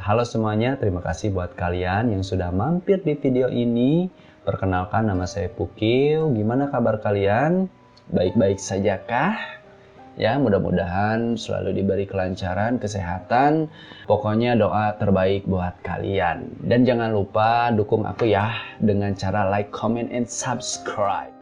Halo semuanya, terima kasih buat kalian yang sudah mampir di video ini. Perkenalkan, nama saya Pukil. Gimana kabar kalian? Baik-baik saja kah? Ya, mudah-mudahan selalu diberi kelancaran, kesehatan. Pokoknya doa terbaik buat kalian. Dan jangan lupa dukung aku ya dengan cara like, comment, and subscribe.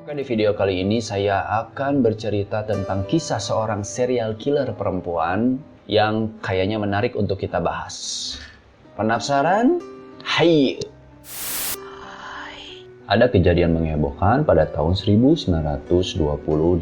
Di video kali ini saya akan bercerita tentang kisah seorang serial killer perempuan yang kayaknya menarik untuk kita bahas. Penasaran? Hai! Ada kejadian menghebohkan pada tahun 1920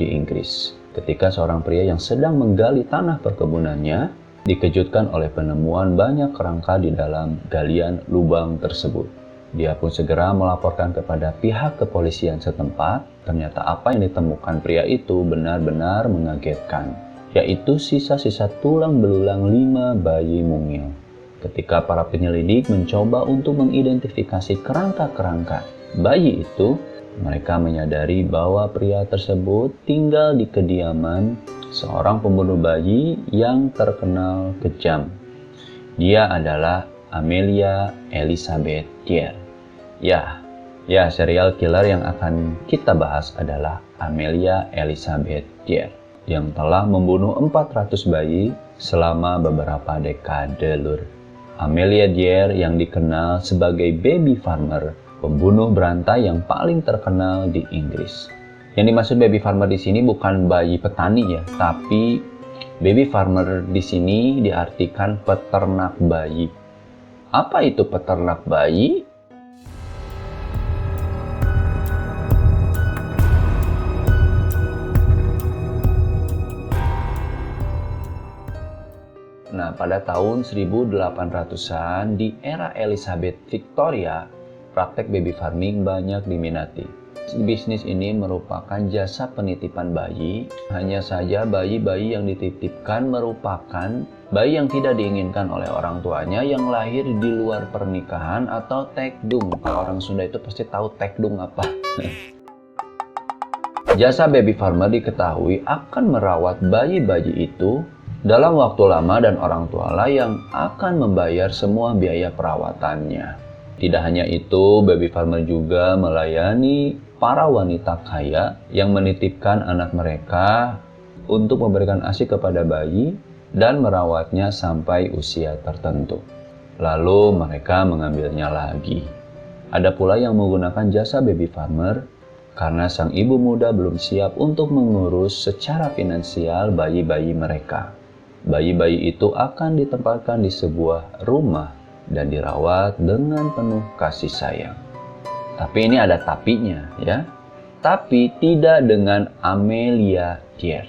di Inggris, ketika seorang pria yang sedang menggali tanah perkebunannya dikejutkan oleh penemuan banyak kerangka di dalam galian lubang tersebut. Dia pun segera melaporkan kepada pihak kepolisian setempat. Ternyata apa yang ditemukan pria itu benar-benar mengagetkan, yaitu sisa-sisa tulang belulang 5 bayi mungil. Ketika para penyelidik mencoba untuk mengidentifikasi kerangka-kerangka bayi itu, mereka menyadari bahwa pria tersebut tinggal di kediaman seorang pembunuh bayi yang terkenal kejam. Dia adalah Amelia Elizabeth Dyer. Ya, serial killer yang akan kita bahas adalah Amelia Elizabeth Dyer yang telah membunuh 400 bayi selama beberapa dekade lur. Amelia Dyer yang dikenal sebagai baby farmer, pembunuh berantai yang paling terkenal di Inggris. Yang dimaksud baby farmer di sini bukan bayi petani ya, tapi baby farmer di sini diartikan peternak bayi. Apa itu peternak bayi? Nah, pada tahun 1800-an di era Elizabeth Victoria, praktek baby farming banyak diminati. Bisnis ini merupakan jasa penitipan bayi. Hanya saja bayi-bayi yang dititipkan merupakan bayi yang tidak diinginkan oleh orang tuanya yang lahir di luar pernikahan atau tekdung. Kalau orang Sunda itu pasti tahu tekdung apa. Jasa baby farmer diketahui akan merawat bayi-bayi itu dalam waktu lama dan orang tualah yang akan membayar semua biaya perawatannya. Tidak hanya itu, baby farmer juga melayani para wanita kaya yang menitipkan anak mereka untuk memberikan ASI kepada bayi dan merawatnya sampai usia tertentu. Lalu mereka mengambilnya lagi. Ada pula yang menggunakan jasa baby farmer karena sang ibu muda belum siap untuk mengurus secara finansial bayi-bayi mereka. Bayi-bayi itu akan ditempatkan di sebuah rumah dan dirawat dengan penuh kasih sayang. Tapi ini ada tapinya ya. Tapi tidak dengan Amelia Dyer.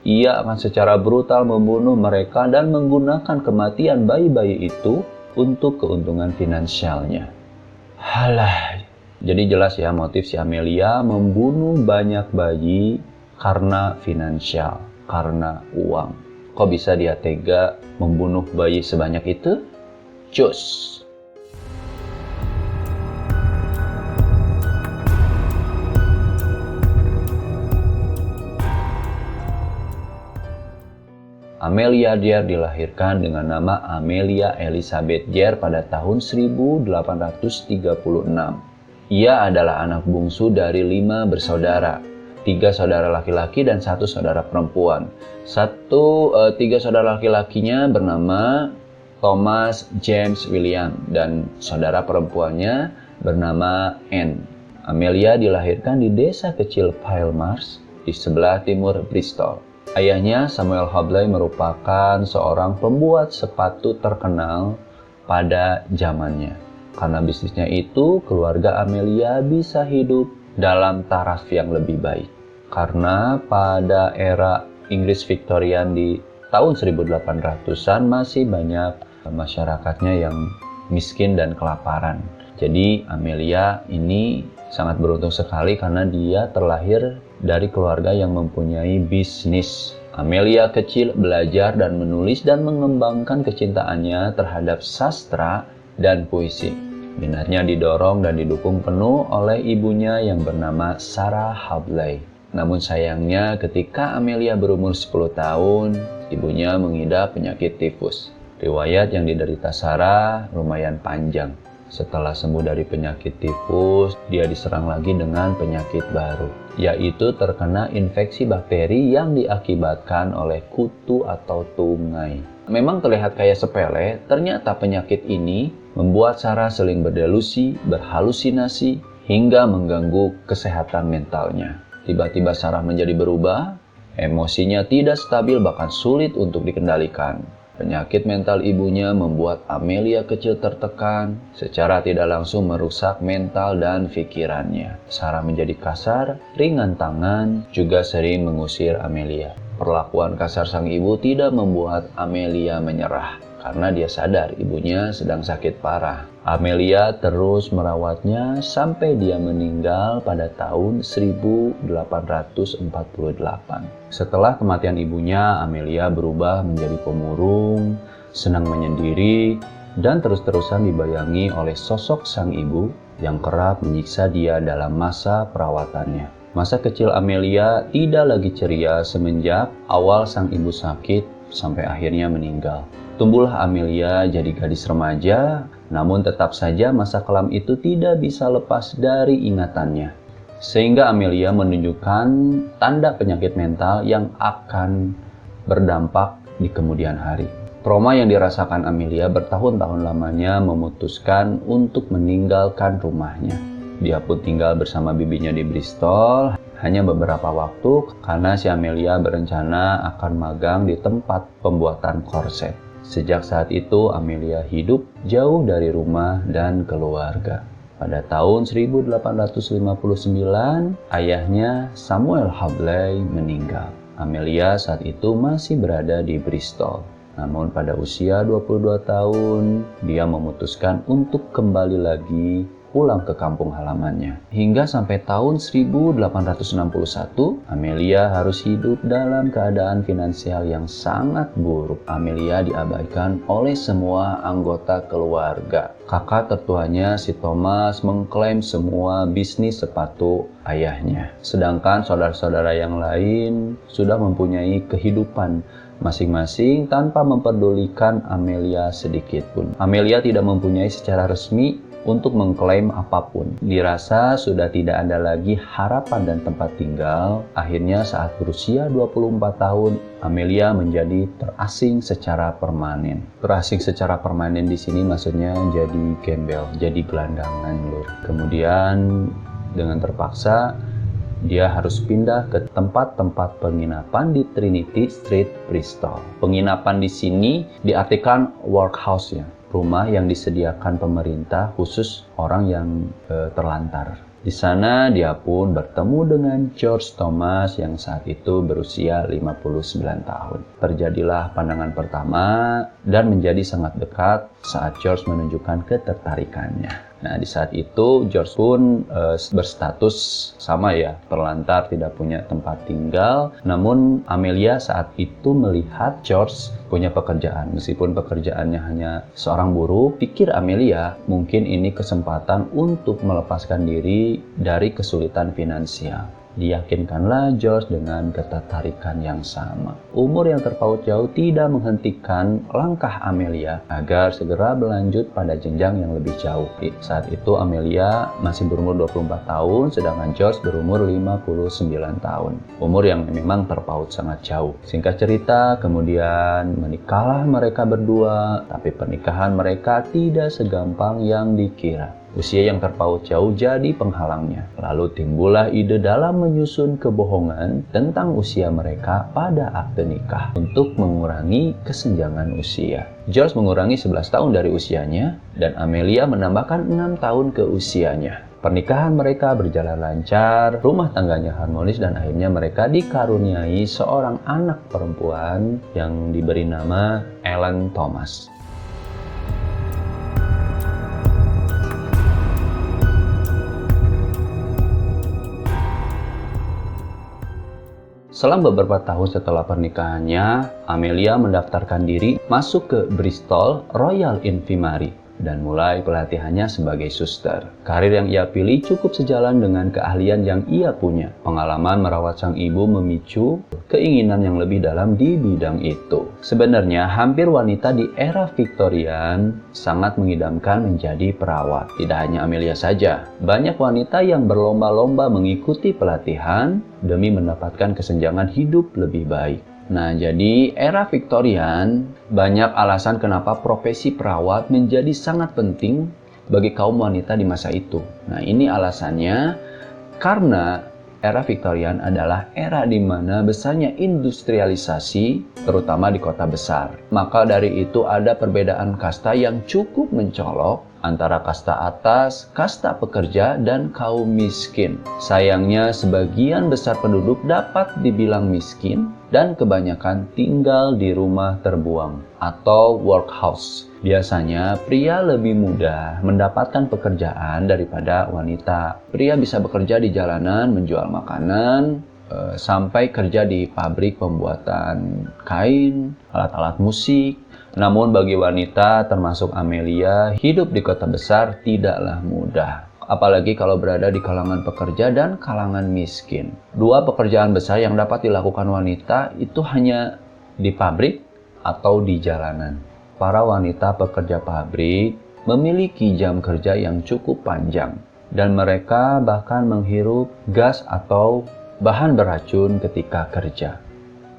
Ia akan secara brutal membunuh mereka dan menggunakan kematian bayi-bayi itu untuk keuntungan finansialnya. Halah. Jadi jelas ya, motif si Amelia membunuh banyak bayi karena finansial, karena uang. Kok bisa dia tega membunuh bayi sebanyak itu? Cus! Amelia Dyer dilahirkan dengan nama Amelia Elizabeth Dyer pada tahun 1836. Ia adalah anak bungsu dari 5 bersaudara. 3 saudara laki-laki dan 1 saudara perempuan. 3 saudara laki-lakinya bernama Thomas James William dan saudara perempuannya bernama Anne. Amelia dilahirkan di desa kecil Pile Mars di sebelah timur Bristol. Ayahnya Samuel Hobley merupakan seorang pembuat sepatu terkenal pada zamannya. Karena bisnisnya itu, keluarga Amelia bisa hidup dalam taraf yang lebih baik. Karena pada era Inggris Victorian di tahun 1800-an masih banyak masyarakatnya yang miskin dan kelaparan. Jadi Amelia ini sangat beruntung sekali karena dia terlahir dari keluarga yang mempunyai bisnis. Amelia kecil belajar dan menulis dan mengembangkan kecintaannya terhadap sastra dan puisi. Minatnya didorong dan didukung penuh oleh ibunya yang bernama Sarah Hobley. Namun sayangnya ketika Amelia berumur 10 tahun, ibunya mengidap penyakit tifus. Riwayat yang diderita Sarah lumayan panjang. Setelah sembuh dari penyakit tifus, dia diserang lagi dengan penyakit baru, yaitu terkena infeksi bakteri yang diakibatkan oleh kutu atau tungai. Memang terlihat kayak sepele, ternyata penyakit ini membuat Sarah sering berdelusi, berhalusinasi, hingga mengganggu kesehatan mentalnya. Tiba-tiba Sarah menjadi berubah, emosinya tidak stabil bahkan sulit untuk dikendalikan. Penyakit mental ibunya membuat Amelia kecil tertekan, secara tidak langsung merusak mental dan pikirannya. Sarah menjadi kasar, ringan tangan, juga sering mengusir Amelia. Perlakuan kasar sang ibu tidak membuat Amelia menyerah, karena dia sadar ibunya sedang sakit parah. Amelia terus merawatnya sampai dia meninggal pada tahun 1848. Setelah kematian ibunya, Amelia berubah menjadi pemurung, senang menyendiri, dan terus-terusan dibayangi oleh sosok sang ibu yang kerap menyiksa dia dalam masa perawatannya. Masa kecil Amelia tidak lagi ceria semenjak awal sang ibu sakit sampai akhirnya meninggal. Tumbuhlah Amelia jadi gadis remaja, namun tetap saja masa kelam itu tidak bisa lepas dari ingatannya. Sehingga Amelia menunjukkan tanda penyakit mental yang akan berdampak di kemudian hari. Trauma yang dirasakan Amelia bertahun-tahun lamanya memutuskan untuk meninggalkan rumahnya. Dia pun tinggal bersama bibinya di Bristol hanya beberapa waktu karena si Amelia berencana akan magang di tempat pembuatan korset. Sejak saat itu Amelia hidup jauh dari rumah dan keluarga. Pada tahun 1859, ayahnya Samuel Habley meninggal. Amelia saat itu masih berada di Bristol. Namun pada usia 22 tahun, dia memutuskan untuk kembali lagi pulang ke kampung halamannya. Hingga sampai tahun 1861, Amelia harus hidup dalam keadaan finansial yang sangat buruk. Amelia diabaikan oleh semua anggota keluarga. Kakak tertuanya, si Thomas, mengklaim semua bisnis sepatu ayahnya. Sedangkan saudara-saudara yang lain sudah mempunyai kehidupan masing-masing tanpa memperdulikan Amelia sedikit pun. Amelia tidak mempunyai secara resmi untuk mengklaim apapun. Dirasa sudah tidak ada lagi harapan dan tempat tinggal. Akhirnya saat berusia 24 tahun, Amelia menjadi terasing secara permanen. Terasing secara permanen di sini maksudnya jadi gembel, jadi gelandangan, lur. Kemudian dengan terpaksa dia harus pindah ke tempat-tempat penginapan di Trinity Street, Bristol. Penginapan di sini diartikan workhouse ya. Rumah yang disediakan pemerintah khusus orang yang terlantar. Di sana dia pun bertemu dengan George Thomas yang saat itu berusia 59 tahun. Terjadilah pandangan pertama dan menjadi sangat dekat saat George menunjukkan ketertarikannya. Nah, di saat itu George pun berstatus sama ya, terlantar, tidak punya tempat tinggal. Namun Amelia saat itu melihat George punya pekerjaan. Meskipun pekerjaannya hanya seorang buruh, pikir Amelia mungkin ini kesempatan untuk melepaskan diri dari kesulitan finansial. Diyakinkanlah George dengan ketertarikan yang sama. Umur yang terpaut jauh tidak menghentikan langkah Amelia agar segera berlanjut pada jenjang yang lebih jauh. Saat itu Amelia masih berumur 24 tahun, sedangkan George berumur 59 tahun. Umur yang memang terpaut sangat jauh. Singkat cerita, kemudian menikahlah mereka berdua, tapi pernikahan mereka tidak segampang yang dikira. Usia yang terpaut jauh jadi penghalangnya. Lalu timbullah ide dalam menyusun kebohongan tentang usia mereka pada akte nikah untuk mengurangi kesenjangan usia. George mengurangi 11 tahun dari usianya dan Amelia menambahkan 6 tahun ke usianya. Pernikahan mereka berjalan lancar, rumah tangganya harmonis, dan akhirnya mereka dikaruniai seorang anak perempuan yang diberi nama Ellen Thomas. Selang beberapa tahun setelah pernikahannya, Amelia mendaftarkan diri masuk ke Bristol Royal Infirmary. dan mulai pelatihannya sebagai suster. Karir yang ia pilih cukup sejalan dengan keahlian yang ia punya. Pengalaman merawat sang ibu memicu keinginan yang lebih dalam di bidang itu. Sebenarnya hampir wanita di era Victorian sangat mengidamkan menjadi perawat. Tidak hanya Amelia saja, banyak wanita yang berlomba-lomba mengikuti pelatihan demi mendapatkan kesenjangan hidup lebih baik. Nah, jadi era Victorian banyak alasan kenapa profesi perawat menjadi sangat penting bagi kaum wanita di masa itu. Nah, ini alasannya karena era Victorian adalah era di mana besarnya industrialisasi, terutama di kota besar. Maka dari itu ada perbedaan kasta yang cukup mencolok antara kasta atas, kasta pekerja, dan kaum miskin. Sayangnya sebagian besar penduduk dapat dibilang miskin dan kebanyakan tinggal di rumah terbuang atau workhouse. Biasanya pria lebih mudah mendapatkan pekerjaan daripada wanita. Pria bisa bekerja di jalanan menjual makanan, sampai kerja di pabrik pembuatan kain, alat-alat musik. Namun bagi wanita termasuk Amelia, hidup di kota besar tidaklah mudah. Apalagi kalau berada di kalangan pekerja dan kalangan miskin. Dua pekerjaan besar yang dapat dilakukan wanita itu hanya di pabrik atau di jalanan. Para wanita pekerja pabrik memiliki jam kerja yang cukup panjang. Dan mereka bahkan menghirup gas atau bahan beracun ketika kerja.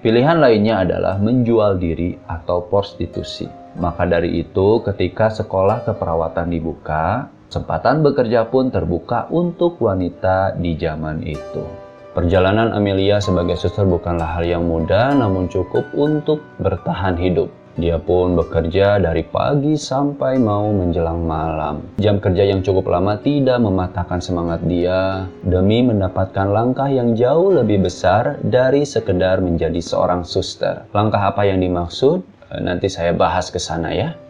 Pilihan lainnya adalah menjual diri atau prostitusi. Maka dari itu, ketika sekolah keperawatan dibuka, kesempatan bekerja pun terbuka untuk wanita di zaman itu. Perjalanan Amelia sebagai suster bukanlah hal yang mudah, namun cukup untuk bertahan hidup. Dia pun bekerja dari pagi sampai mau menjelang malam. Jam kerja yang cukup lama tidak mematahkan semangat dia demi mendapatkan langkah yang jauh lebih besar dari sekedar menjadi seorang suster. Langkah apa yang dimaksud? Nanti saya bahas ke sana ya.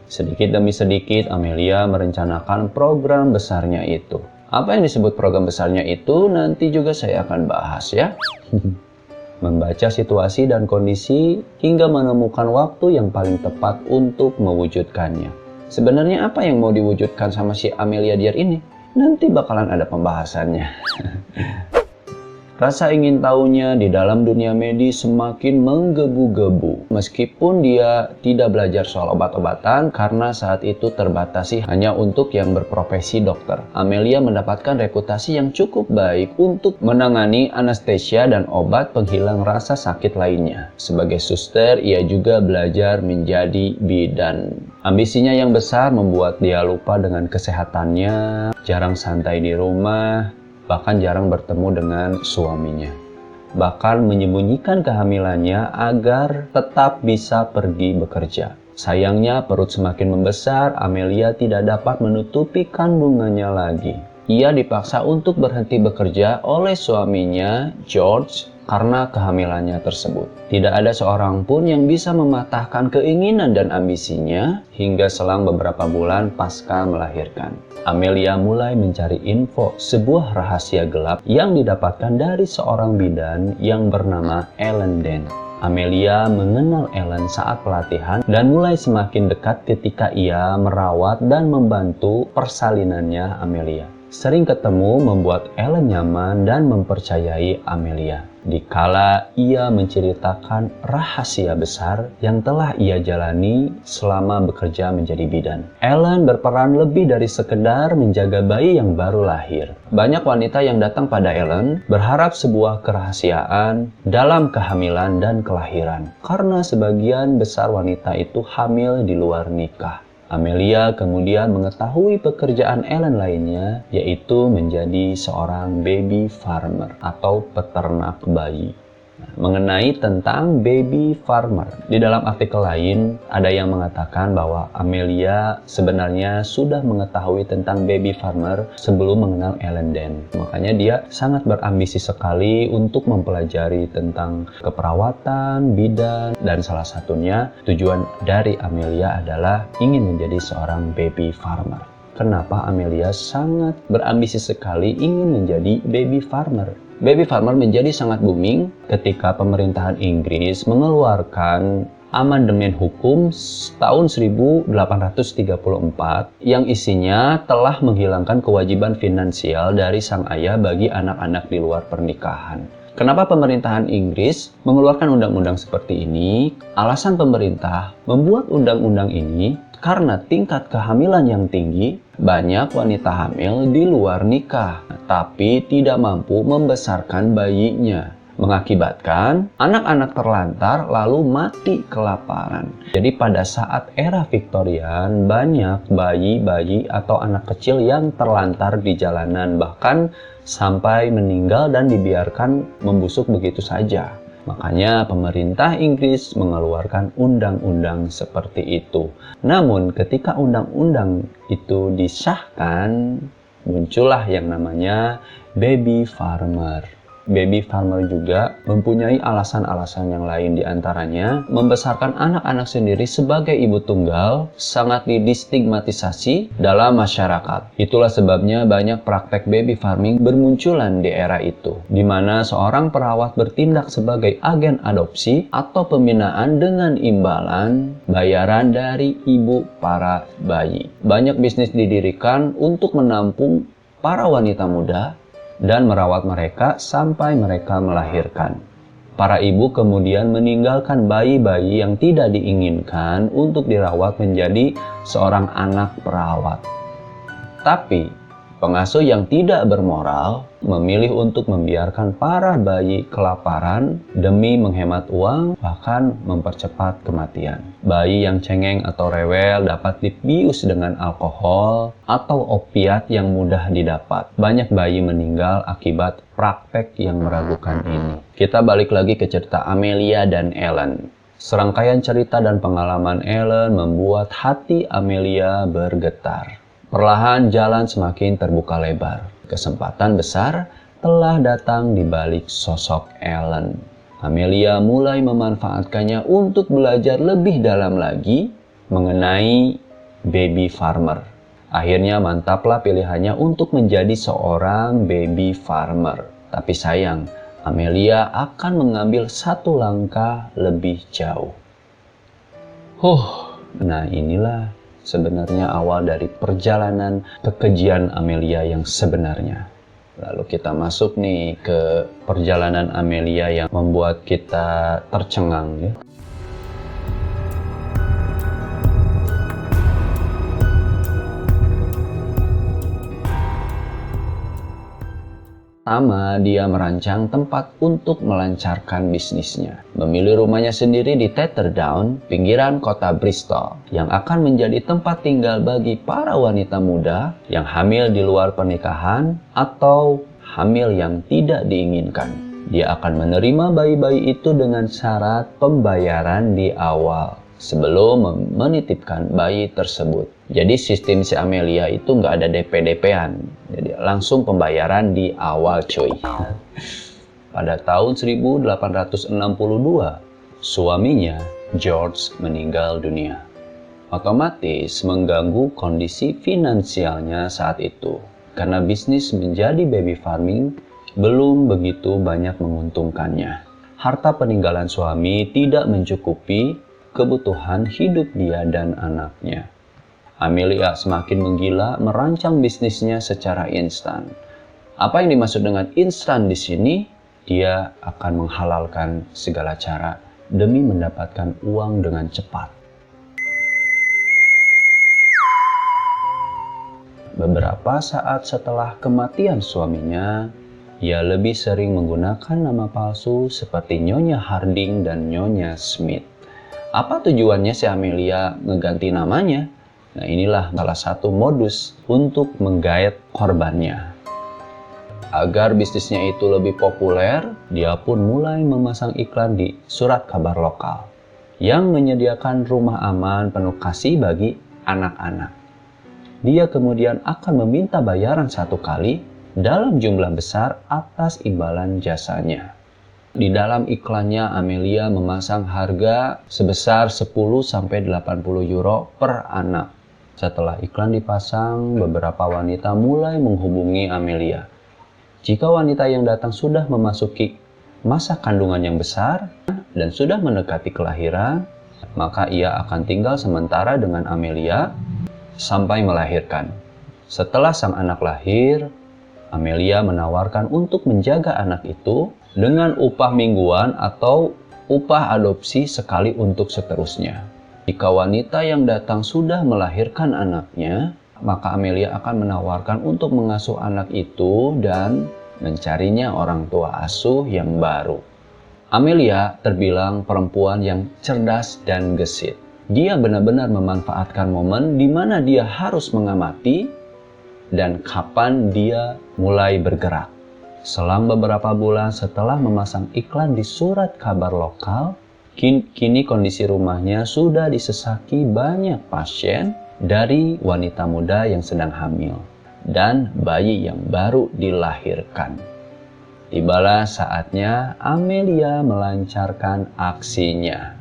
Sedikit demi sedikit Amelia merencanakan program besarnya itu. Apa yang disebut program besarnya itu nanti juga saya akan bahas ya. Membaca situasi dan kondisi hingga menemukan waktu yang paling tepat untuk mewujudkannya. Sebenarnya apa yang mau diwujudkan sama si Amelia Diehr ini? Nanti bakalan ada pembahasannya. Rasa ingin tahunya di dalam dunia medis semakin menggebu-gebu. Meskipun dia tidak belajar soal obat-obatan karena saat itu terbatasi hanya untuk yang berprofesi dokter. Amelia mendapatkan reputasi yang cukup baik untuk menangani anestesia dan obat penghilang rasa sakit lainnya. Sebagai suster, ia juga belajar menjadi bidan. Ambisinya yang besar membuat dia lupa dengan kesehatannya, jarang santai di rumah, bahkan jarang bertemu dengan suaminya. Bahkan menyembunyikan kehamilannya agar tetap bisa pergi bekerja. Sayangnya perut semakin membesar, Amelia tidak dapat menutupi kandungannya lagi. Ia dipaksa untuk berhenti bekerja oleh suaminya, George, karena kehamilannya tersebut. Tidak ada seorang pun yang bisa mematahkan keinginan dan ambisinya hingga selang beberapa bulan pasca melahirkan. Amelia mulai mencari info sebuah rahasia gelap yang didapatkan dari seorang bidan yang bernama Ellen Dent. Amelia mengenal Ellen saat pelatihan dan mulai semakin dekat ketika ia merawat dan membantu persalinannya Amelia. Sering ketemu membuat Ellen nyaman dan mempercayai Amelia. Dikala ia menceritakan rahasia besar yang telah ia jalani selama bekerja menjadi bidan. Ellen berperan lebih dari sekedar menjaga bayi yang baru lahir. Banyak wanita yang datang pada Ellen berharap sebuah kerahasiaan dalam kehamilan dan kelahiran. Karena sebagian besar wanita itu hamil di luar nikah. Amelia kemudian mengetahui pekerjaan Ellen lainnya, yaitu menjadi seorang baby farmer atau peternak bayi. Mengenai tentang baby farmer, di dalam artikel lain ada yang mengatakan bahwa Amelia sebenarnya sudah mengetahui tentang baby farmer sebelum mengenal Ellen Dent. Makanya dia sangat berambisi sekali untuk mempelajari tentang keperawatan, bidan, dan salah satunya tujuan dari Amelia adalah ingin menjadi seorang baby farmer. Kenapa Amelia sangat berambisi sekali ingin menjadi baby farmer? Baby farmer menjadi sangat booming ketika pemerintahan Inggris mengeluarkan amandemen hukum tahun 1834 yang isinya telah menghilangkan kewajiban finansial dari sang ayah bagi anak-anak di luar pernikahan. Kenapa pemerintahan Inggris mengeluarkan undang-undang seperti ini? Alasan pemerintah membuat undang-undang ini karena tingkat kehamilan yang tinggi, banyak wanita hamil di luar nikah, tapi tidak mampu membesarkan bayinya, mengakibatkan anak-anak terlantar lalu mati kelaparan. Jadi pada saat era Victorian, banyak bayi-bayi atau anak kecil yang terlantar di jalanan, bahkan sampai meninggal dan dibiarkan membusuk begitu saja. Makanya pemerintah Inggris mengeluarkan undang-undang seperti itu. Namun ketika undang-undang itu disahkan, muncullah yang namanya baby farmer. Baby farmer juga mempunyai alasan-alasan yang lain, diantaranya membesarkan anak-anak sendiri sebagai ibu tunggal sangat didistigmatisasi dalam masyarakat. Itulah sebabnya banyak praktek baby farming bermunculan di era itu, di mana seorang perawat bertindak sebagai agen adopsi atau pembinaan dengan imbalan bayaran dari ibu para bayi. Banyak bisnis didirikan untuk menampung para wanita muda dan merawat mereka sampai mereka melahirkan. Para ibu kemudian meninggalkan bayi-bayi yang tidak diinginkan untuk dirawat menjadi seorang anak perawat. Tapi pengasuh yang tidak bermoral memilih untuk membiarkan para bayi kelaparan demi menghemat uang, bahkan mempercepat kematian. Bayi yang cengeng atau rewel dapat dibius dengan alkohol atau opiat yang mudah didapat. Banyak bayi meninggal akibat praktek yang meragukan ini. Kita balik lagi ke cerita Amelia dan Ellen. Serangkaian cerita dan pengalaman Ellen membuat hati Amelia bergetar. Perlahan jalan semakin terbuka lebar. Kesempatan besar telah datang di balik sosok Ellen. Amelia mulai memanfaatkannya untuk belajar lebih dalam lagi mengenai baby farmer. Akhirnya mantaplah pilihannya untuk menjadi seorang baby farmer. Tapi sayang, Amelia akan mengambil satu langkah lebih jauh. Nah inilah sebenarnya awal dari perjalanan kekejian Amelia yang sebenarnya. Lalu kita masuk nih ke perjalanan Amelia yang membuat kita tercengang ya. Pertama, dia merancang tempat untuk melancarkan bisnisnya. Memilih rumahnya sendiri di Tetherdown, pinggiran kota Bristol, yang akan menjadi tempat tinggal bagi para wanita muda yang hamil di luar pernikahan atau hamil yang tidak diinginkan. Dia akan menerima bayi-bayi itu dengan syarat pembayaran di awal sebelum menitipkan bayi tersebut. Jadi sistem si Amelia itu nggak ada DP-DP-an. Jadi langsung pembayaran di awal cuy. Pada tahun 1862, suaminya George meninggal dunia. Otomatis mengganggu kondisi finansialnya saat itu. Karena bisnis menjadi baby farming belum begitu banyak menguntungkannya. Harta peninggalan suami tidak mencukupi kebutuhan hidup dia dan anaknya. Amelia semakin menggila merancang bisnisnya secara instan. Apa yang dimaksud dengan instan di sini? Dia akan menghalalkan segala cara demi mendapatkan uang dengan cepat. Beberapa saat setelah kematian suaminya, ia lebih sering menggunakan nama palsu seperti Nyonya Harding dan Nyonya Smith. Apa tujuannya si Amelia mengganti namanya? Nah inilah salah satu modus untuk menggait korbannya. Agar bisnisnya itu lebih populer, dia pun mulai memasang iklan di surat kabar lokal yang menyediakan rumah aman penuh kasih bagi anak-anak. Dia kemudian akan meminta bayaran satu kali dalam jumlah besar atas imbalan jasanya. Di dalam iklannya Amelia memasang harga sebesar 10-80 euro per anak. Setelah iklan dipasang, beberapa wanita mulai menghubungi Amelia. Jika wanita yang datang sudah memasuki masa kandungan yang besar dan sudah mendekati kelahiran, maka ia akan tinggal sementara dengan Amelia sampai melahirkan. Setelah sang anak lahir, Amelia menawarkan untuk menjaga anak itu dengan upah mingguan atau upah adopsi sekali untuk seterusnya. Jika wanita yang datang sudah melahirkan anaknya, maka Amelia akan menawarkan untuk mengasuh anak itu dan mencarinya orang tua asuh yang baru. Amelia terbilang perempuan yang cerdas dan gesit. Dia benar-benar memanfaatkan momen di mana dia harus mengamati dan kapan dia mulai bergerak. Selang beberapa bulan setelah memasang iklan di surat kabar lokal, kini kondisi rumahnya sudah disesaki banyak pasien dari wanita muda yang sedang hamil dan bayi yang baru dilahirkan. Tibalah saatnya Amelia melancarkan aksinya.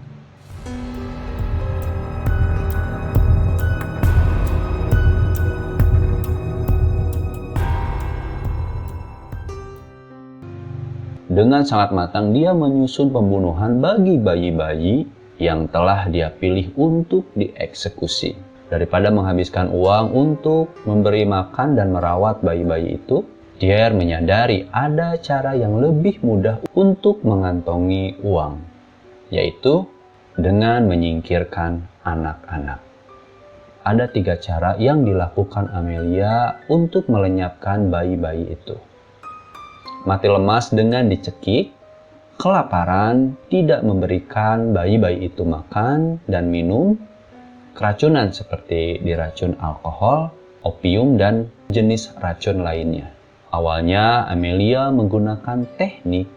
Dengan sangat matang dia menyusun pembunuhan bagi bayi-bayi yang telah dia pilih untuk dieksekusi. Daripada menghabiskan uang untuk memberi makan dan merawat bayi-bayi itu, Dier menyadari ada cara yang lebih mudah untuk mengantongi uang, yaitu dengan menyingkirkan anak-anak. Ada 3 cara yang dilakukan Amelia untuk melenyapkan bayi-bayi itu. Mati lemas dengan dicekik, kelaparan, tidak memberikan bayi-bayi itu makan dan minum, keracunan seperti diracun alkohol, opium, dan jenis racun lainnya. Awalnya Amelia menggunakan teknik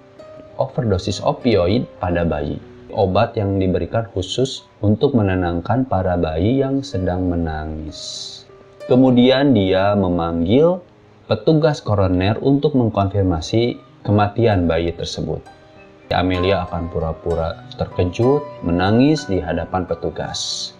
overdosis opioid pada bayi, obat yang diberikan khusus untuk menenangkan para bayi yang sedang menangis. Kemudian dia memanggil petugas koroner untuk mengkonfirmasi kematian bayi tersebut. Amelia akan pura-pura terkejut, menangis di hadapan petugas.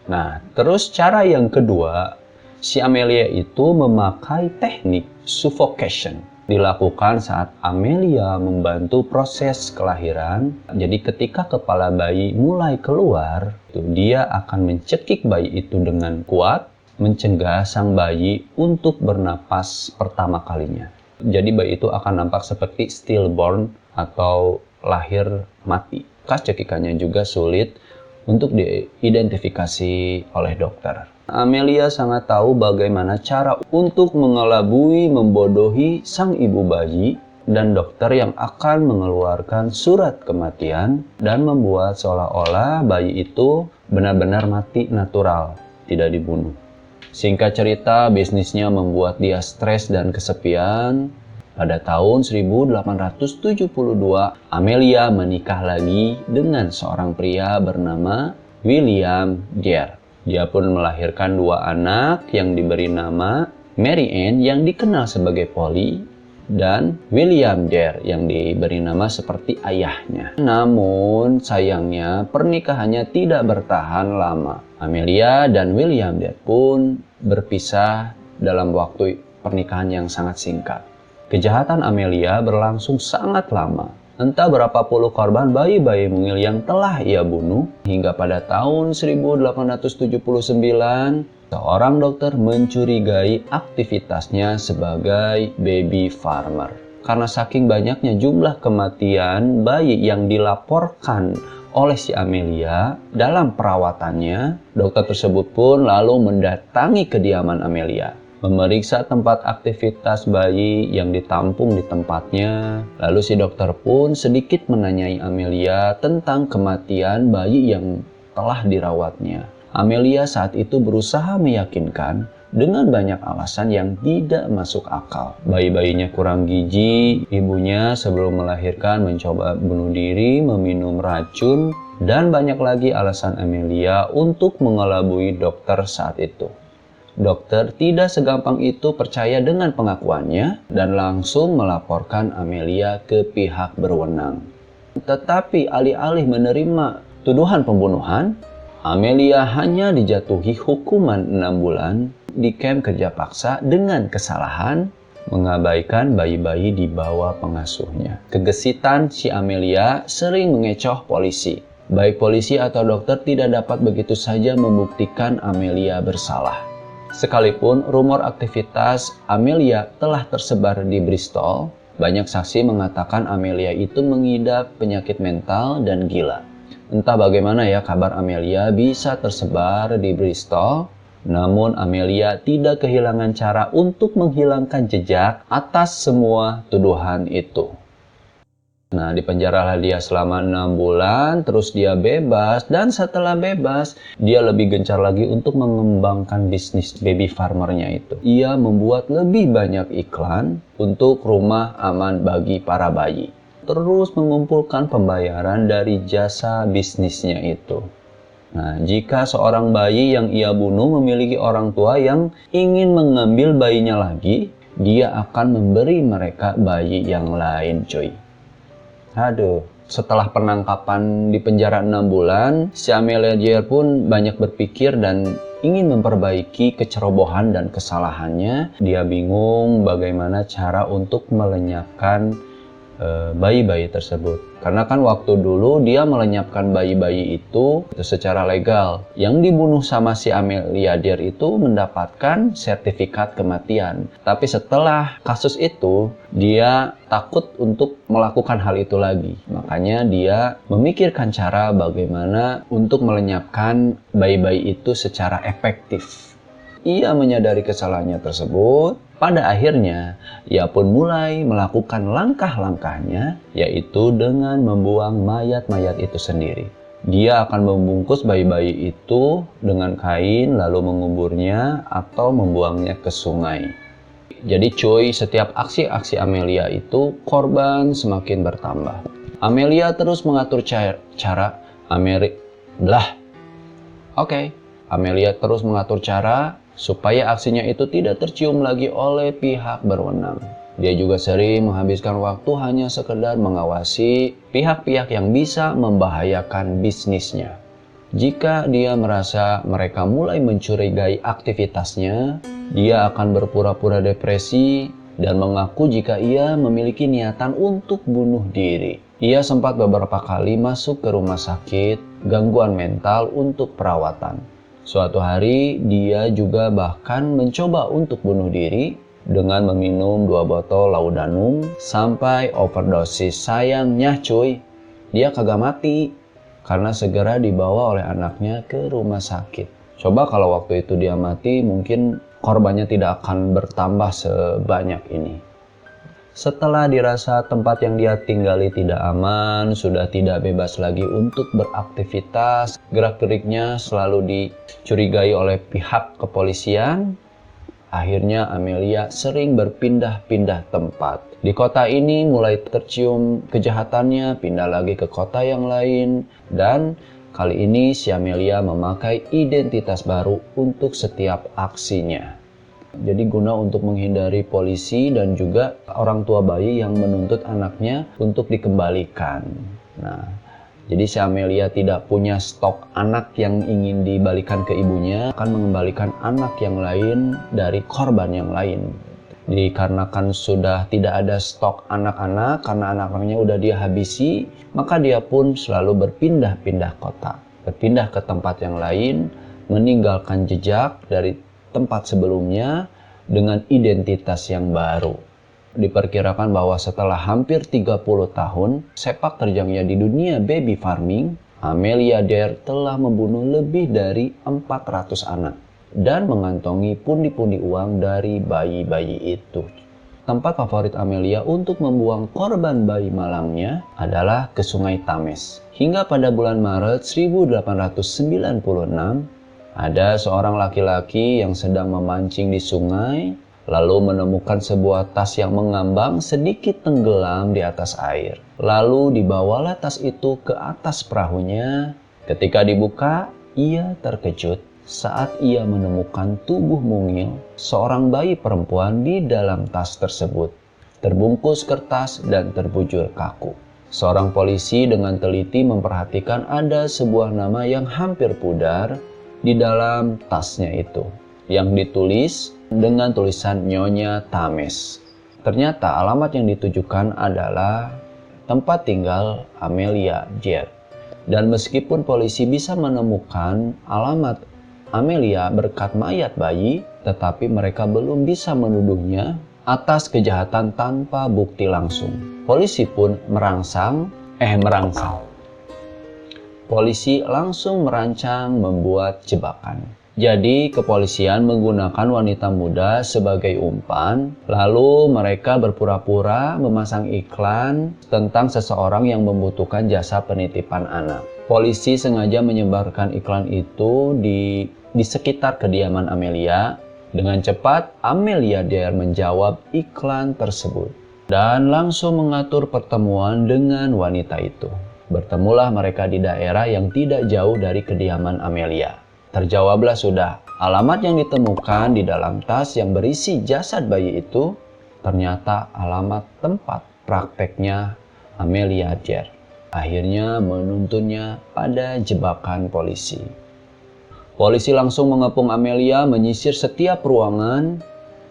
Nah, terus cara yang kedua, si Amelia itu memakai teknik suffocation. Dilakukan saat Amelia membantu proses kelahiran. Jadi ketika kepala bayi mulai keluar, dia akan mencekik bayi itu dengan kuat, mencegah sang bayi untuk bernapas pertama kalinya. Jadi bayi itu akan nampak seperti stillborn atau lahir mati. Kas cekikannya juga sulit untuk diidentifikasi oleh dokter. Amelia sangat tahu bagaimana cara untuk mengelabui, membodohi sang ibu bayi dan dokter yang akan mengeluarkan surat kematian dan membuat seolah-olah bayi itu benar-benar mati natural, tidak dibunuh. Singkat cerita, bisnisnya membuat dia stres dan kesepian. Pada tahun 1872, Amelia menikah lagi dengan seorang pria bernama William Dier. Dia pun melahirkan 2 anak yang diberi nama Mary Ann yang dikenal sebagai Polly dan William Dier yang diberi nama seperti ayahnya. Namun sayangnya pernikahannya tidak bertahan lama. Amelia dan William Dier pun berpisah dalam waktu pernikahan yang sangat singkat. Kejahatan Amelia berlangsung sangat lama. Entah berapa puluh korban bayi-bayi mungil yang telah ia bunuh, hingga pada tahun 1879, seorang dokter mencurigai aktivitasnya sebagai baby farmer. Karena saking banyaknya jumlah kematian bayi yang dilaporkan oleh si Amelia dalam perawatannya, dokter tersebut pun lalu mendatangi kediaman Amelia, memeriksa tempat aktivitas bayi yang ditampung di tempatnya. Lalu si dokter pun sedikit menanyai Amelia tentang kematian bayi yang telah dirawatnya. Amelia saat itu berusaha meyakinkan dengan banyak alasan yang tidak masuk akal. Bayi-bayinya kurang gizi, ibunya sebelum melahirkan mencoba bunuh diri, meminum racun, dan banyak lagi alasan Amelia untuk mengelabui dokter saat itu. Dokter tidak segampang itu percaya dengan pengakuannya dan langsung melaporkan Amelia ke pihak berwenang. Tetapi alih-alih menerima tuduhan pembunuhan, Amelia hanya dijatuhi hukuman 6 bulan di kamp kerja paksa dengan kesalahan mengabaikan bayi-bayi di bawah pengasuhnya. Kegesitan si Amelia sering mengecoh polisi. Baik polisi atau dokter tidak dapat begitu saja membuktikan Amelia bersalah. Sekalipun rumor aktivitas Amelia telah tersebar di Bristol, banyak saksi mengatakan Amelia itu mengidap penyakit mental dan gila. Entah bagaimana ya kabar Amelia bisa tersebar di Bristol, namun Amelia tidak kehilangan cara untuk menghilangkan jejak atas semua tuduhan itu. Nah, dipenjaralah dia selama 6 bulan, terus dia bebas, dan setelah bebas, dia lebih gencar lagi untuk mengembangkan bisnis baby farmernya itu. Ia membuat lebih banyak iklan untuk rumah aman bagi para bayi. Terus mengumpulkan pembayaran dari jasa bisnisnya itu. Nah, jika seorang bayi yang ia bunuh memiliki orang tua yang ingin mengambil bayinya lagi, dia akan memberi mereka bayi yang lain, cuy. Aduh, setelah penangkapan di penjara 6 bulan, si Amelia Dyer pun banyak berpikir dan ingin memperbaiki kecerobohan dan kesalahannya. Dia bingung bagaimana cara untuk melenyapkan bayi-bayi tersebut. Karena kan waktu dulu dia melenyapkan bayi-bayi itu secara legal. Yang dibunuh sama si Amelia Dyer itu mendapatkan sertifikat kematian. Tapi setelah kasus itu, dia takut untuk melakukan hal itu lagi. Makanya dia memikirkan cara bagaimana untuk melenyapkan bayi-bayi itu secara efektif. Ia menyadari kesalahannya tersebut. Pada akhirnya, ia pun mulai melakukan langkah-langkahnya, yaitu dengan membuang mayat-mayat itu sendiri. Dia akan membungkus bayi-bayi itu dengan kain, lalu menguburnya atau membuangnya ke sungai. Jadi cuy, setiap aksi-aksi Amelia itu, korban semakin bertambah. Amelia terus mengatur Amelia terus mengatur cara supaya aksinya itu tidak tercium lagi oleh pihak berwenang. Dia juga sering menghabiskan waktu hanya sekedar mengawasi pihak-pihak yang bisa membahayakan bisnisnya. Jika dia merasa mereka mulai mencurigai aktivitasnya, dia akan berpura-pura depresi dan mengaku jika ia memiliki niatan untuk bunuh diri. Ia sempat beberapa kali masuk ke rumah sakit gangguan mental untuk perawatan. Suatu hari, dia juga bahkan mencoba untuk bunuh diri dengan meminum 2 botol laudanum sampai overdosis. Sayangnya cuy, dia kagak mati karena segera dibawa oleh anaknya ke rumah sakit. Coba kalau waktu itu dia mati, mungkin korbannya tidak akan bertambah sebanyak ini. Setelah dirasa tempat yang dia tinggali tidak aman, sudah tidak bebas lagi untuk beraktivitas, gerak-geriknya selalu dicurigai oleh pihak kepolisian, akhirnya Amelia sering berpindah-pindah tempat. Di kota ini mulai tercium kejahatannya, pindah lagi ke kota yang lain, dan kali ini si Amelia memakai identitas baru untuk setiap aksinya. Jadi guna untuk menghindari polisi dan juga orang tua bayi yang menuntut anaknya untuk dikembalikan. Nah, jadi si Amelia tidak punya stok anak yang ingin dibalikan ke ibunya, akan mengembalikan anak yang lain dari korban yang lain. Dikarenakan sudah tidak ada stok anak-anak, karena anak-anaknya udah dia habisi, maka dia pun selalu berpindah-pindah kota, berpindah ke tempat yang lain, meninggalkan jejak dari tempat sebelumnya dengan identitas yang baru. Diperkirakan bahwa setelah hampir 30 tahun sepak terjangnya di dunia baby farming, Amelia Dyer telah membunuh lebih dari 400 anak dan mengantongi pundi-pundi uang dari bayi-bayi itu. Tempat favorit Amelia untuk membuang korban bayi malangnya adalah ke Sungai Thames. Hingga pada bulan Maret 1896, ada seorang laki-laki yang sedang memancing di sungai, lalu menemukan sebuah tas yang mengambang sedikit tenggelam di atas air. Lalu dibawalah tas itu ke atas perahunya. Ketika dibuka, ia terkejut saat ia menemukan tubuh mungil seorang bayi perempuan di dalam tas tersebut, terbungkus kertas dan terbujur kaku. Seorang polisi dengan teliti memperhatikan ada sebuah nama yang hampir pudar di dalam tasnya itu, yang ditulis dengan tulisan Nyonya Thames. Ternyata alamat yang ditujukan adalah tempat tinggal Amelia Dyer. Dan meskipun polisi bisa menemukan alamat Amelia berkat mayat bayi, tetapi mereka belum bisa menuduhnya atas kejahatan tanpa bukti langsung. Polisi pun Polisi langsung merancang membuat jebakan. Jadi kepolisian menggunakan wanita muda sebagai umpan, lalu mereka berpura-pura memasang iklan tentang seseorang yang membutuhkan jasa penitipan anak. Polisi sengaja menyebarkan iklan itu di sekitar kediaman Amelia. Dengan cepat, Amelia Dare menjawab iklan tersebut dan langsung mengatur pertemuan dengan wanita itu. Bertemulah mereka di daerah yang tidak jauh dari kediaman Amelia. Terjawablah sudah, alamat yang ditemukan di dalam tas yang berisi jasad bayi itu ternyata alamat tempat prakteknya Amelia Dare. Akhirnya menuntunnya pada jebakan polisi. Polisi langsung mengepung Amelia, menyisir setiap ruangan,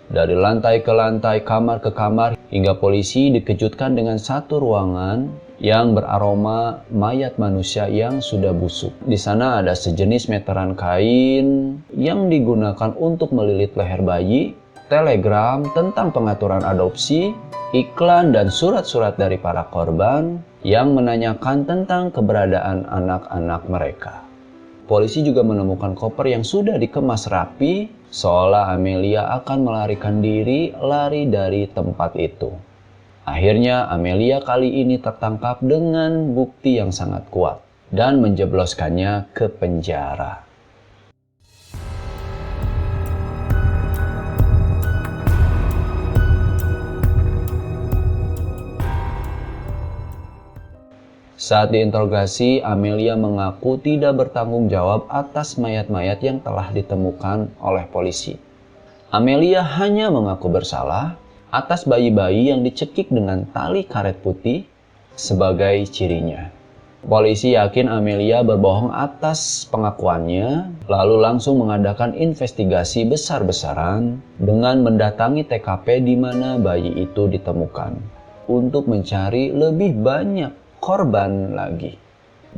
dari lantai ke lantai, kamar ke kamar, hingga polisi dikejutkan dengan satu ruangan yang beraroma mayat manusia yang sudah busuk. Di sana ada sejenis meteran kain yang digunakan untuk melilit leher bayi, telegram tentang pengaturan adopsi, iklan dan surat-surat dari para korban yang menanyakan tentang keberadaan anak-anak mereka. Polisi juga menemukan koper yang sudah dikemas rapi, seolah Amelia akan melarikan diri lari dari tempat itu. Akhirnya Amelia kali ini tertangkap dengan bukti yang sangat kuat dan menjebloskannya ke penjara. Saat diinterogasi, Amelia mengaku tidak bertanggung jawab atas mayat-mayat yang telah ditemukan oleh polisi. Amelia hanya mengaku bersalah atas bayi-bayi yang dicekik dengan tali karet putih sebagai cirinya. Polisi yakin Amelia berbohong atas pengakuannya, lalu langsung mengadakan investigasi besar-besaran dengan mendatangi TKP di mana bayi itu ditemukan untuk mencari lebih banyak korban lagi.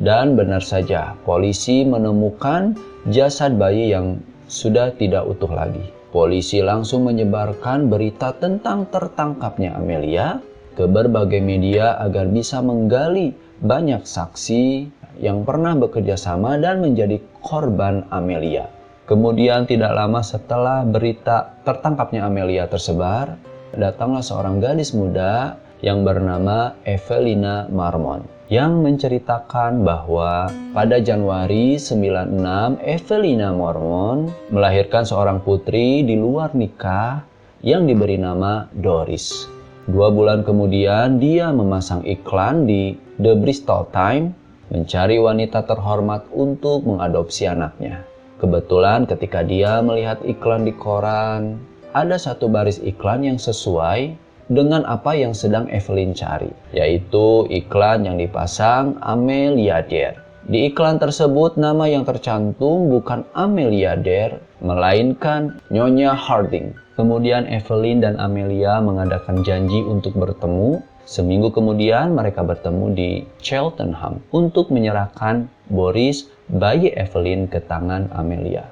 Dan benar saja, polisi menemukan jasad bayi yang sudah tidak utuh lagi. Polisi langsung menyebarkan berita tentang tertangkapnya Amelia ke berbagai media agar bisa menggali banyak saksi yang pernah bekerja sama dan menjadi korban Amelia. Kemudian tidak lama setelah berita tertangkapnya Amelia tersebar, datanglah seorang gadis muda yang bernama Evelina Marmon yang menceritakan bahwa pada Januari 96 Evelina Marmon melahirkan seorang putri di luar nikah yang diberi nama Doris. 2 bulan kemudian dia memasang iklan di The Bristol Times mencari wanita terhormat untuk mengadopsi anaknya. Kebetulan ketika dia melihat iklan di koran, ada satu baris iklan yang sesuai dengan apa yang sedang Evelyn cari, yaitu iklan yang dipasang Amelia Dare. Di iklan tersebut nama yang tercantum bukan Amelia Dare, melainkan Nyonya Harding. Kemudian Evelyn dan Amelia mengadakan janji untuk bertemu. Seminggu kemudian mereka bertemu di Cheltenham untuk menyerahkan Boris, bayi Evelyn, ke tangan Amelia.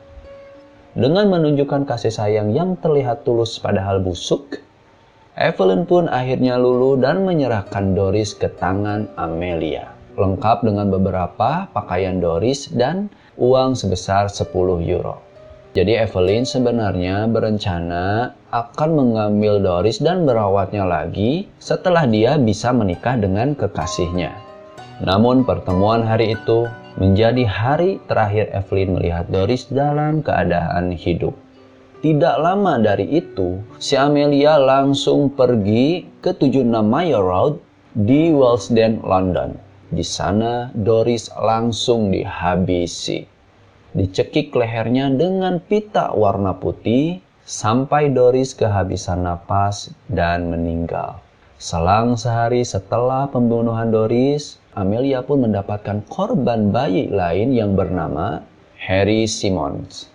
Dengan menunjukkan kasih sayang yang terlihat tulus padahal busuk, Evelyn pun akhirnya luluh dan menyerahkan Doris ke tangan Amelia, lengkap dengan beberapa pakaian Doris dan uang sebesar 10 euro. Jadi Evelyn sebenarnya berencana akan mengambil Doris dan merawatnya lagi setelah dia bisa menikah dengan kekasihnya. Namun pertemuan hari itu menjadi hari terakhir Evelyn melihat Doris dalam keadaan hidup. Tidak lama dari itu, si Amelia langsung pergi ke 76 Mayor Road di Willesden, London. Di sana Doris langsung dihabisi. Dicekik lehernya dengan pita warna putih sampai Doris kehabisan napas dan meninggal. Selang sehari setelah pembunuhan Doris, Amelia pun mendapatkan korban bayi lain yang bernama Harry Simmons.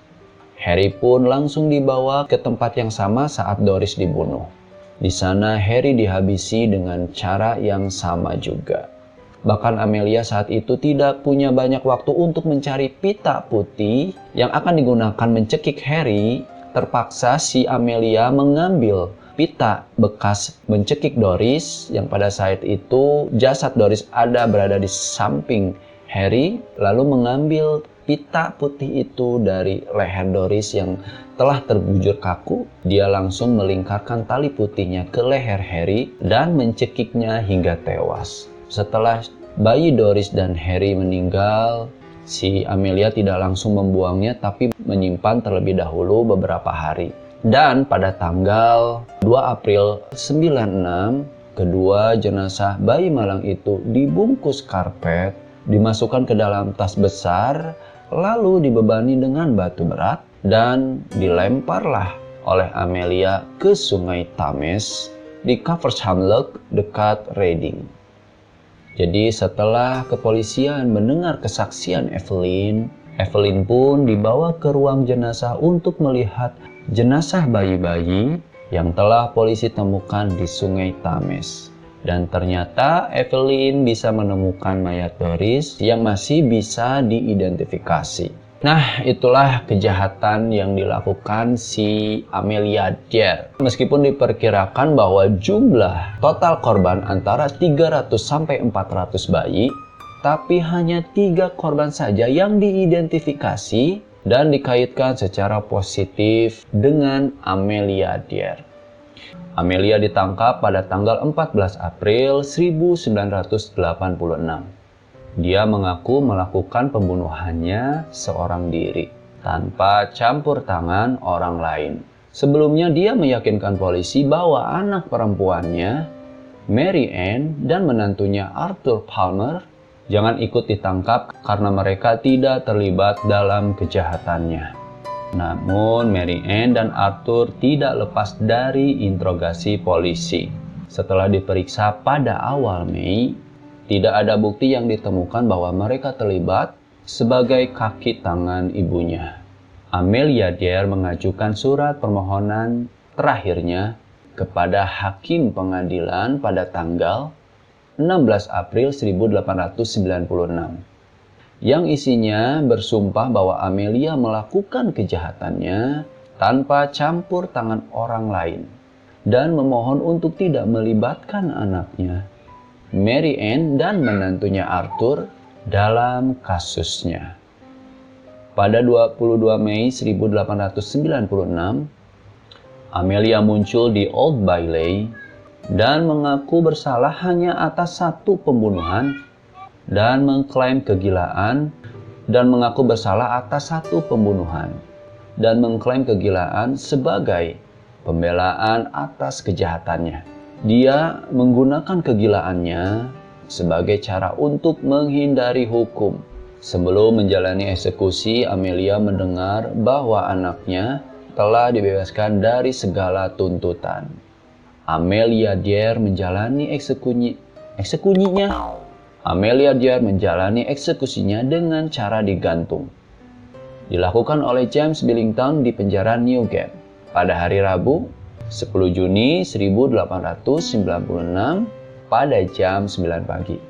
Harry pun langsung dibawa ke tempat yang sama saat Doris dibunuh. Di sana Harry dihabisi dengan cara yang sama juga. Bahkan Amelia saat itu tidak punya banyak waktu untuk mencari pita putih yang akan digunakan mencekik Harry. Terpaksa si Amelia mengambil pita bekas mencekik Doris yang pada saat itu jasad Doris berada di samping Harry, lalu mengambil pita putih itu dari leher Doris yang telah terbujur kaku. Dia langsung melingkarkan tali putihnya ke leher Harry dan mencekiknya hingga tewas. Setelah bayi Doris dan Harry meninggal, si Amelia tidak langsung membuangnya tapi menyimpan terlebih dahulu beberapa hari. Dan pada tanggal 2 April 96, kedua jenazah bayi malang itu dibungkus karpet, dimasukkan ke dalam tas besar, lalu dibebani dengan batu berat dan dilemparlah oleh Amelia ke sungai Thames di Caversham Loch dekat Reading. Jadi setelah kepolisian mendengar kesaksian Evelyn pun dibawa ke ruang jenazah untuk melihat jenazah bayi-bayi yang telah polisi temukan di sungai Thames. Dan ternyata Evelyn bisa menemukan mayat Doris yang masih bisa diidentifikasi. Nah, itulah kejahatan yang dilakukan si Amelia Dyer. Meskipun diperkirakan bahwa jumlah total korban antara 300 sampai 400 bayi, tapi hanya 3 korban saja yang diidentifikasi dan dikaitkan secara positif dengan Amelia Dyer. Amelia ditangkap pada tanggal 14 April 1986. Dia mengaku melakukan pembunuhannya seorang diri, tanpa campur tangan orang lain. Sebelumnya dia meyakinkan polisi bahwa anak perempuannya, Mary Ann, dan menantunya Arthur Palmer jangan ikut ditangkap karena mereka tidak terlibat dalam kejahatannya. Namun Mary Ann dan Arthur tidak lepas dari interogasi polisi. Setelah diperiksa pada awal Mei, tidak ada bukti yang ditemukan bahwa mereka terlibat sebagai kaki tangan ibunya. Amelia Dyer mengajukan surat permohonan terakhirnya kepada hakim pengadilan pada tanggal 16 April 1896. Yang isinya bersumpah bahwa Amelia melakukan kejahatannya tanpa campur tangan orang lain dan memohon untuk tidak melibatkan anaknya, Mary Ann, dan menantunya Arthur dalam kasusnya. Pada 22 Mei 1896, Amelia muncul di Old Bailey dan mengaku bersalah hanya atas 1 pembunuhan dan mengklaim kegilaan sebagai pembelaan atas kejahatannya. Dia menggunakan kegilaannya sebagai cara untuk menghindari hukum. Sebelum menjalani eksekusi, Amelia mendengar bahwa anaknya telah dibebaskan dari segala tuntutan. Amelia Dyer menjalani eksekusinya dengan cara digantung. Dilakukan oleh James Billington di penjara Newgate pada hari Rabu, 10 Juni 1896 pada jam 9 pagi.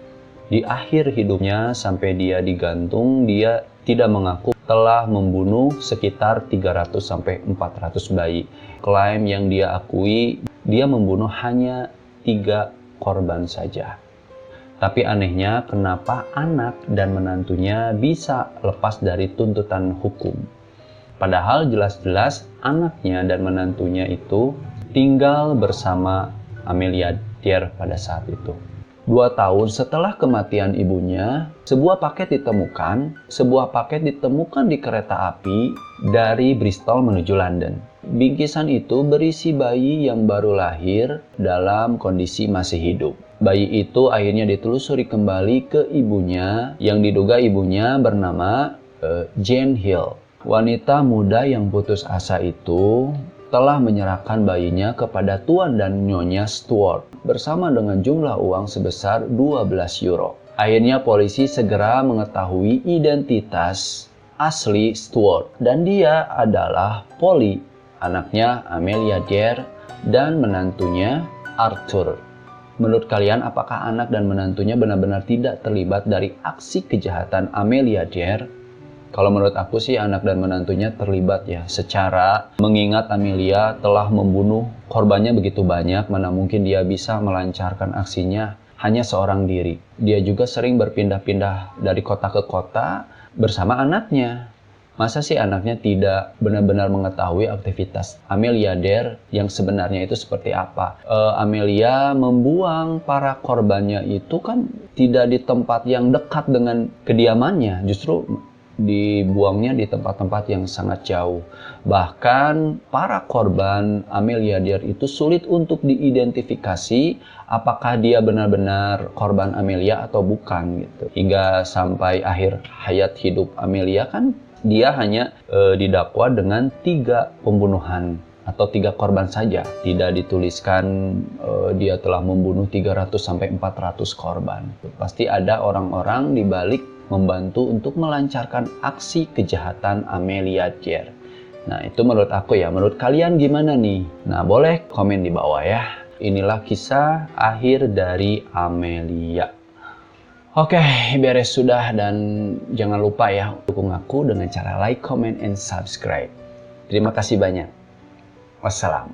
Di akhir hidupnya sampai dia digantung, dia tidak mengaku telah membunuh sekitar 300 sampai 400 bayi. Klaim yang dia akui, dia membunuh hanya 3 korban saja. Tapi anehnya, kenapa anak dan menantunya bisa lepas dari tuntutan hukum? Padahal jelas-jelas anaknya dan menantunya itu tinggal bersama Amelia Dyer pada saat itu. 2 tahun setelah kematian ibunya, sebuah paket ditemukan di kereta api dari Bristol menuju London. Bingkisan itu berisi bayi yang baru lahir dalam kondisi masih hidup. Bayi itu akhirnya ditelusuri kembali ke ibunya, yang diduga ibunya bernama Jane Hill. Wanita muda yang putus asa itu telah menyerahkan bayinya kepada Tuan dan Nyonya Stuart bersama dengan jumlah uang sebesar 12 euro. Akhirnya polisi segera mengetahui identitas asli Stuart, dan dia adalah Polly, anaknya Amelia Dyer, dan menantunya Arthur. Menurut kalian, apakah anak dan menantunya benar-benar tidak terlibat dari aksi kejahatan Amelia Dyer? Kalau menurut aku sih anak dan menantunya terlibat ya, secara mengingat Amelia telah membunuh korbannya begitu banyak, mana mungkin dia bisa melancarkan aksinya hanya seorang diri. Dia juga sering berpindah-pindah dari kota ke kota bersama anaknya. Masa sih anaknya tidak benar-benar mengetahui aktivitas Amelia Dyer yang sebenarnya itu seperti apa? Amelia membuang para korbannya itu kan tidak di tempat yang dekat dengan kediamannya, justru dibuangnya di tempat-tempat yang sangat jauh. Bahkan para korban Amelia Dyer itu sulit untuk diidentifikasi apakah dia benar-benar korban Amelia atau bukan gitu. Hingga sampai akhir hayat hidup Amelia kan dia hanya didakwa dengan 3 pembunuhan atau 3 korban saja. Tidak dituliskan dia telah membunuh 300-400 korban. Pasti ada orang-orang di balik membantu untuk melancarkan aksi kejahatan Amelia Dyer. Nah, itu menurut aku ya. Menurut kalian gimana nih? Nah, boleh komen di bawah ya. Inilah kisah akhir dari Amelia. Oke, beres sudah, dan jangan lupa ya dukung aku dengan cara like, comment, and subscribe. Terima kasih banyak. Wassalam.